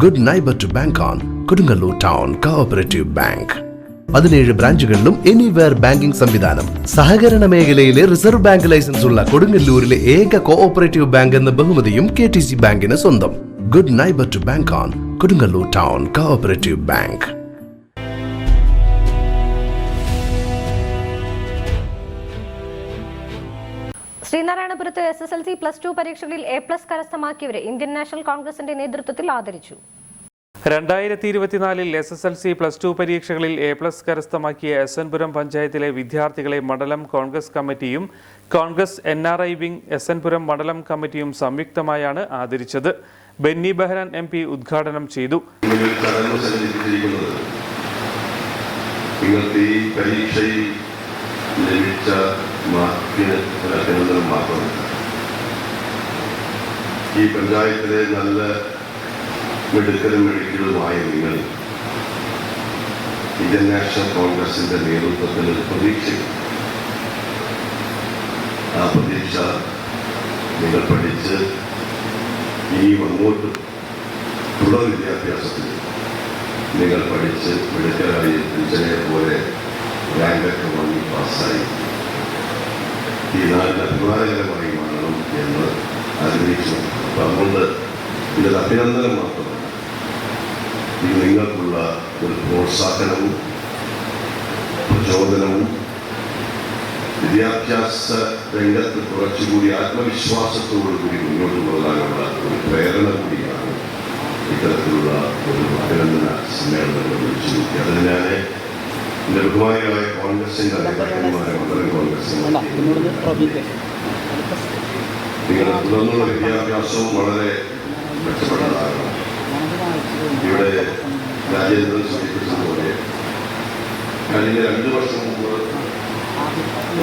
Good neighbour to bank on Kodungallur town cooperative bank. 17 ബ്രാഞ്ചുകളിലും anywhere banking സംവിധാനം. സഹകരണ മേഖലയിലെ റിസർവ് ബാങ്ക് ലൈസൻസ് ഉള്ള കൊടുങ്ങല്ലൂരിലെ ഏക കോഓപ്പറേറ്റീവ് ബാങ്ക് എന്ന ബഹുമതിയും KTC ബാങ്കിന് സ്വന്തം. Good neighbour to bank on Kodungallur town cooperative bank. ശ്രീനാരായണപുരത്ത് SSLC +2 പരീക്ഷകളിൽ A+ കരസ്ഥമാക്കിയവരെ ഇന്ത്യൻ നാഷണൽ കോൺഗ്രസിന്റെ നേതൃത്വത്തിൽ ആദരിച്ചു. 2024 SSLC +2 പരീക്ഷകളിൽ A+ കരസ്ഥമാക്കിയ SN പുരം പഞ്ചായത്തിലെ വിദ്യാർത്ഥികളെ മണ്ഡലം കോൺഗ്രസ് കമ്മിറ്റിയും കോൺഗ്രസ് NRI വിംഗ് SN പുരം മണ്ഡലം കമ്മിറ്റിയും സംയുക്തമായാണ് ആദരിച്ചത്. ബെന്നി ബെഹ്നാൻ MP ഉദ്ഘാടനം ചെയ്തു. ഈ പഞ്ചായത്തിലെ നല്ല മെഡിക്കലുമായ നിങ്ങൾ ഇന്ത്യൻ നാഷണൽ കോൺഗ്രസിന്റെ നേതൃത്വത്തിൽ പ്രതീക്ഷിക്കും. ആ പ്രതീക്ഷ നിങ്ങൾ പഠിച്ച് ഇനിയും അങ്ങോട്ട് തുടർ വിദ്യാഭ്യാസത്തിൽ നിങ്ങൾ പഠിച്ച് മെഡിക്കലായി എഞ്ചിനീയർ പോലെ റാങ്കൊക്കെ വാങ്ങി പാസ്സായി ഈ നാടിന് അഭിമാനകരമായി മാറണം എന്ന് ആഗ്രഹിച്ചു. അപ്പം അതുകൊണ്ട് ഇതൊരു അഭിനന്ദനം മാത്രമല്ല, ഇത് നിങ്ങൾക്കുള്ള ഒരു പ്രോത്സാഹനവും പ്രചോദനവും വിദ്യാഭ്യാസ രംഗത്ത് കുറച്ചുകൂടി ആത്മവിശ്വാസത്തോടുകൂടി മുന്നോട്ട് പോകാനുള്ള ഒരു പ്രേരണ കൂടിയാണ് ഇത്തരത്തിലുള്ള ഒരു അഭിനന്ദന സമ്മേളനങ്ങൾ വിളിച്ചു നോക്കി. അതിന് ഞാൻ എൻ്റെ ബഹുമാനിയായ കോൺഗ്രസിൻ്റെ നേതാക്കന്മാരെ മണ്ഡലം കോൺഗ്രസിന്റെ നിങ്ങളുടെ തുടർന്നുള്ള വിദ്യാഭ്യാസവും വളരെ മെച്ചപ്പെട്ടതാകണം. ഇവിടെ രാജേന്ദ്രൻ സൂചിപ്പിച്ചതുപോലെ കഴിഞ്ഞ 2 വർഷം മുമ്പ്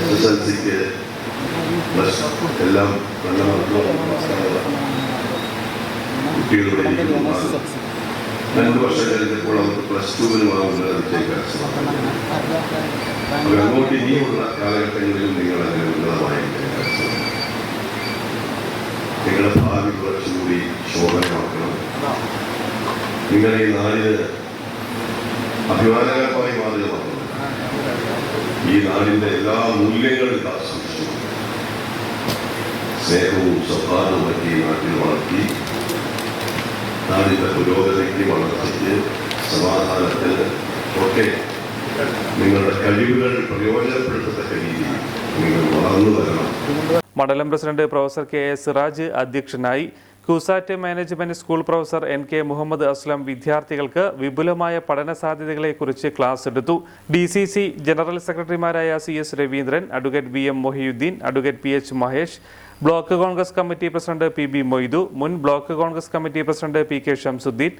SSLCക്ക് എല്ലാം നല്ല കുട്ടികളുടെ 2 വർഷം കഴിഞ്ഞപ്പോൾ അവർക്ക് +2 വാങ്ങുന്നതിലേക്ക് അങ്ങോട്ട് ഇനിയുള്ള കാലഘട്ടങ്ങളിലും നിങ്ങൾ അങ്ങനെ ഉന്നതമായ നിങ്ങളുടെ ഭാവി കുറച്ചുകൂടി ശോഭനമാക്കണം. നിങ്ങൾ ഈ നാടിന് അഭിമാനകരമായി മാതൃകമാക്കണം. ഈ നാടിന്റെ എല്ലാ മൂല്യങ്ങളും ആസ്വദിച്ചു സ്നേഹവും സൗഹാർദ്ദവും ഈ നാട്ടിൽ വളർത്തി നാടിന്റെ പുരോഗതിക്ക് വളർച്ചയ്ക്ക് സമാധാനത്തിന് ഒക്കെ നിങ്ങളുടെ കഴിവുകൾ പ്രയോജനപ്പെടുത്തത്തക്ക രീതിയിൽ നിങ്ങൾ വളർന്നു വരണം. മണ്ഡലം പ്രസിഡന്റ് പ്രൊഫസർ KS സിറാജ് അധ്യക്ഷനായി. CUSAT management school professor NK Muhammad Aslam വിദ്യാർത്ഥികൾക്ക് വിപുലമായ പഠന സാധ്യതകളെക്കുറിച്ച് ക്ലാസ് എടുത്തു. DCC ജനറൽ സെക്രട്ടറിമാരായ CS Raveendran, advocate BM Mohiyuddin, advocate PH Mahesh, block Congress committee president PB Moidu, മുൻ block Congress committee president PK Shamsuddin,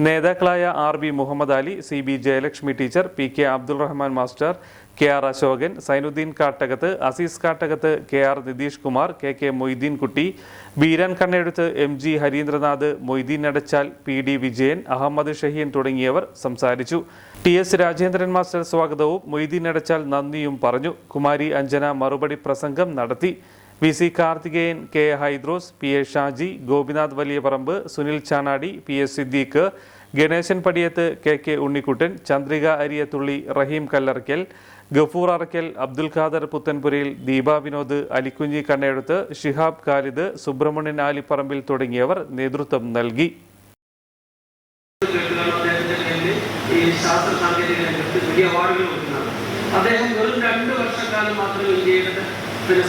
നേതാക്കളായ RB Muhammad Ali, CB Jayalakshmi teacher, PK Abdul Rahman master, KR Ashokan, Sainuddin Kattakath, Azeez Kattakath, KR Nitheesh Kumar, KK Moideen Kutty, Beeran കണ്ണെഴുത്ത്, MG Harindranath, Moideen അടച്ചാൽ, PD വിജയൻ, അഹമ്മദ് ഷഹീൻ തുടങ്ങിയവർ സംസാരിച്ചു. TS രാജേന്ദ്രൻ മാസ്റ്റർ സ്വാഗതവും മൊയ്തീൻ അടച്ചാൽ നന്ദിയും പറഞ്ഞു. കുമാരി അഞ്ജന മറുപടി പ്രസംഗം നടത്തി. VC Karthikeyan, K Hydros, PA Shaji, Gopinath Valiyaparamba, Sunil ചാനാടി, PS Siddique, Ganesan Padiyath, KK Unnikuttan, Chandrika Ariyathully, റഹീം കല്ലറയ്ക്കൽ, ഗഫൂർ അറക്കൽ, അബ്ദുൽ ഖാദർ പുത്തൻപുരയിൽ, ദീപ വിനോദ്, അലിക്കുഞ്ഞി കണ്ണെഴുത്ത്, ഷിഹാബ് ഖാലിദ്, സുബ്രഹ്മണ്യൻ ആലിപ്പറമ്പിൽ തുടങ്ങിയവർ നേതൃത്വം നൽകി. അദ്ദേഹം വെറും 2 വർഷക്കാലം മാത്രം ഇന്ത്യയുടെ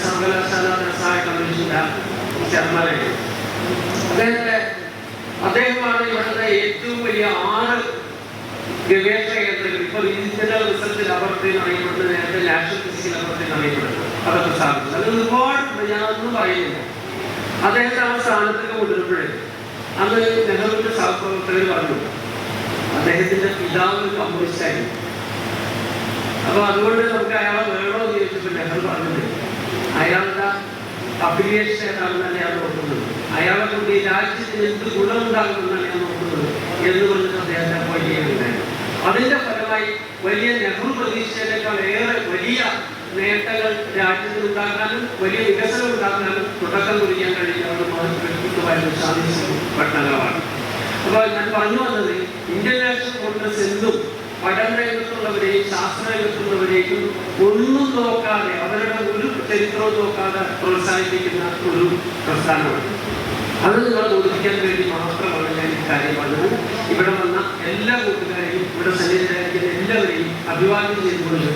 സർവകലാശാല ധനസഹായ കമ്മീഷന്റെ ചെയർമാനായി. അദ്ദേഹമാണ് ഇവിടുത്തെ ഏറ്റവും വലിയ 6 ഗവേഷണ കേന്ദ്രങ്ങൾ ഇപ്പോൾ റീജിയണൽ റിസർച്ച് ലബോറട്ടറി എന്നറിയപ്പെടുന്നത്, നേരത്തെ നാഷണൽ ഫിസിക്കൽ ലബോറട്ടറി എന്നറിയപ്പെടുന്നത്, അതൊക്കെ സ്ഥാപിച്ചത്. അത് ഒരുപാട് ഞാനൊന്നും പറയുന്നില്ല. അദ്ദേഹത്തെ ആ സ്ഥാനത്തൊക്കെ കൊണ്ടുവരുമ്പോഴേ അന്ന് നെഹ്റുവിന്റെ സഹപ്രവർത്തകർ പറഞ്ഞു അദ്ദേഹത്തിന്റെ പിതാവ് കമ്മ്യൂണിസ്റ്റായിരുന്നു. അപ്പൊ അതുകൊണ്ട് നമുക്ക് അയാളെ വേണോ എന്ന് ചോദിച്ചപ്പോൾ നെഹ്റു പറഞ്ഞത് അയാളുടെ അഫിലിയേഷൻ ഏതാണെന്നല്ല ഞാൻ നോക്കുന്നത്, അയാളെ കൊണ്ട് ഈ രാജ്യത്തിന് എന്ത് ഗുണമുണ്ടാകുമെന്നാണ് ഞാൻ നോക്കുന്നത് എന്ന് പറഞ്ഞിട്ട് അദ്ദേഹത്തെ അപ്പോയിന്റ് ചെയ്യുന്നുണ്ടായിരുന്നു. അതിന്റെ ഫലമായി വലിയ നെഹ്റു പ്രതീക്ഷയേക്കാൾ ഏറെ വലിയ നേട്ടങ്ങൾ രാജ്യത്തിന് ഉണ്ടാക്കാനും വലിയ വികസനം ഉണ്ടാക്കാനും തുടക്കം കുറിക്കാൻ കഴിയുന്ന വ്യക്തിത്വമായിരുന്നു സാധിച്ച ഭരണകാലമാണ്. അപ്പോൾ ഞാൻ പറഞ്ഞു വന്നത് ഇന്ത്യൻ നാഷണൽ കോൺഗ്രസ് എന്തും പഠന രംഗത്തുള്ളവരെയും ശാസ്ത്ര രംഗത്തുള്ളവരെയും ഒന്നും നോക്കാതെ അവരുടെ ഒരു ചരിത്രവും നോക്കാതെ പ്രോത്സാഹിപ്പിക്കുന്ന ഒരു പ്രസ്ഥാനമാണ്. അത് നിങ്ങളെ ബോധിപ്പിക്കാൻ വേണ്ടി മാത്രമാണ് ഞാൻ ഈ കാര്യം പറഞ്ഞത്. ഇവിടെ വന്ന എല്ലാ കൂട്ടുകാരെയും ഇവിടെ സന്നിഹിതരായിരിക്കുന്ന എല്ലാവരെയും അഭിവാദ്യം ചെയ്തുകൊണ്ട്